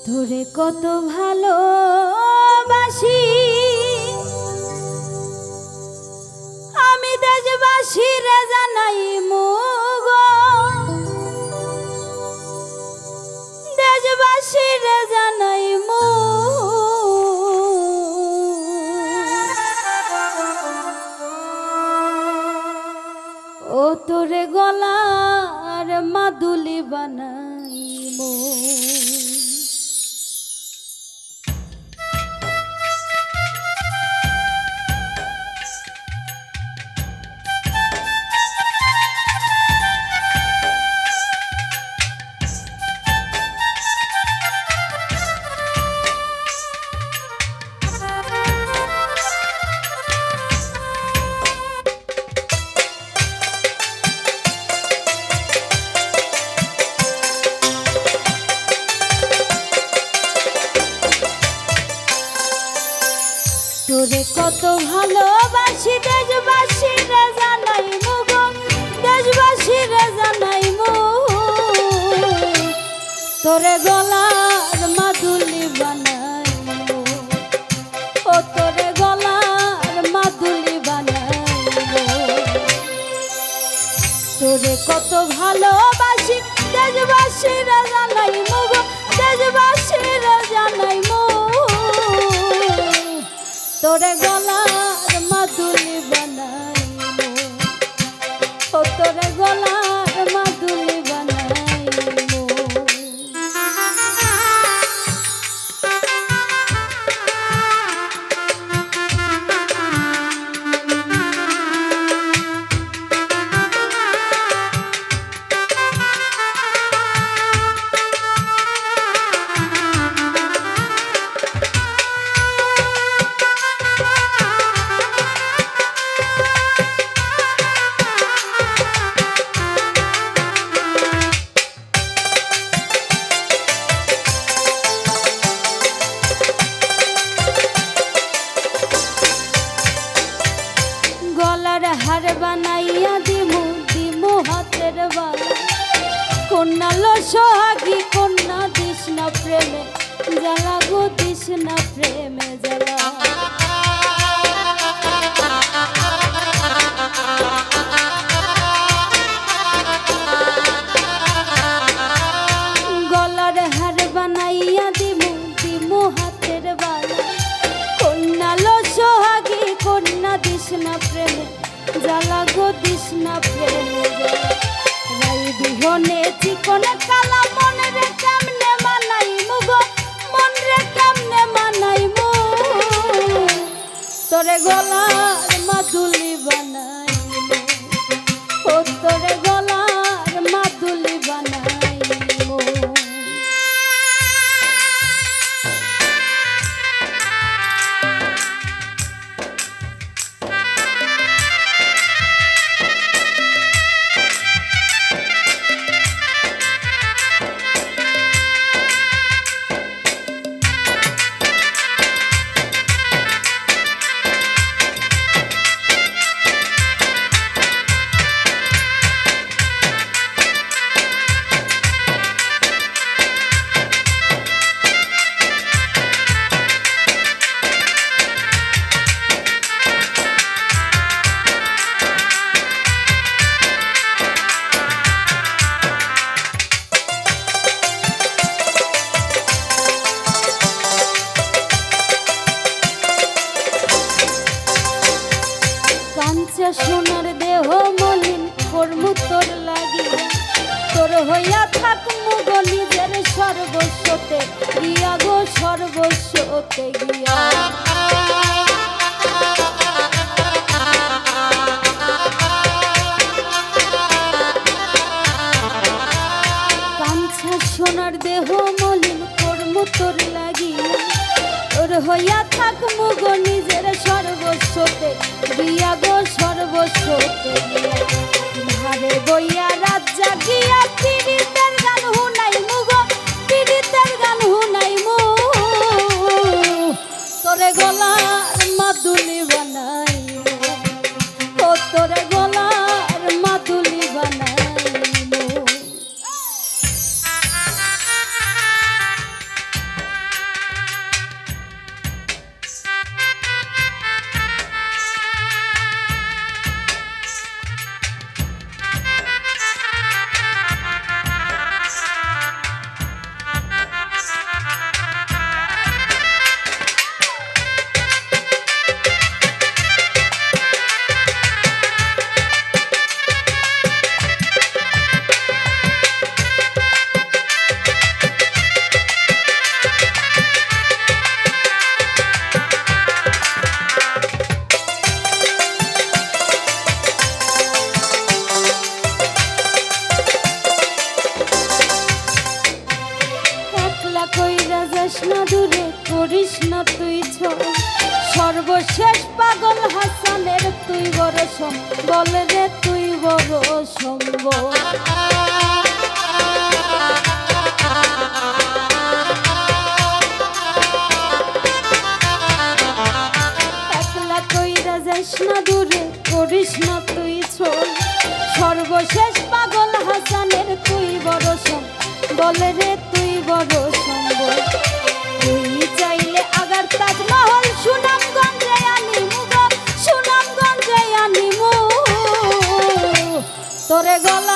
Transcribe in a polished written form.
তোরে কত ভালোবাসি আমি দেশবাসীরে জানাই মুগো, দেশবাসীরে জানাই মু ও তোরে গলার মাদুলি বানাই মু। তোরে কত ভালোবাসি দেশবাসীরে জানাই মুগো, দেশবাসীরে জানাই মু তোরে গলার মাদুলি বানাই মু, ও তোরে গলার মাদুলি বানাই মু। তোরে কত ভালোবাসি দেশবাসীরে জানাই মুগো, দেশবাসীরে জানাই মু তোরে গলার মাদুলি বানাই মু, ও তোরে গলার মাদুলি বানাই মু। হার বানাইয়া দিমু দিমু হাতের বালা, কন্যা লো সোহাগী কন্যা দিস না প্রেমে জ্বালা গো, দিস না প্রেমে জ্বালা। গলার হার বানাইয়া দিমু দিমু হাতের বালা, কন্যা লো সোহাগী কন্যা দিস না প্রেমে জ্বালা গো, দিস না প্রেমে জ্বালা। রাই বিহনে চিকন কালা মন রে কেমনে মানাই মুগো, মন রে কেমনে মানাই মু তোরে গলার মাদুলি বানাই মু, ও তোরে গলার মাদুলি বানাই মু। সোনার দেহ মলিন কর্মু তোর লাগিয়া, তোর হইয়া থাক মুগো নিজের সর্বস্বতে গিয়া গো, সর্বস্বতে গিয়া। কাঞ্চা সোনার দেহ মলিন কর্মু তোর লাগিয়া, তোর হইয়া থাক মুগো নিজের সর্বস্বতে গিয়া গো, সর্বস্বতে গিয়া। ধারে বইয়া রাত জাগিয়া পীড়িতের গান হুনাই মুগো, পীড়িতের গান হুনাই মু তোরে গলার মাদুলি বানাই মু, ও তোরে গলার মাদুলি বানাই মু। যাস না দূরে, করিস না তুই ছোট। সর্বশেষ পাগল হাসানের তুই বড় সম্বল রে, তুই বড় সম্বল। একলা কইরা যাস না দূরে, করিস না তুই ছোট। সর্বশেষ পাগল হাসানের তুই বড় সম্বল রে, তুই বড় সম্বল। তুই চাইলে আগার তাজমহল সুনামগঞ্জে আনিমু গো, সুনামগঞ্জে আনিমু। তোরে গলা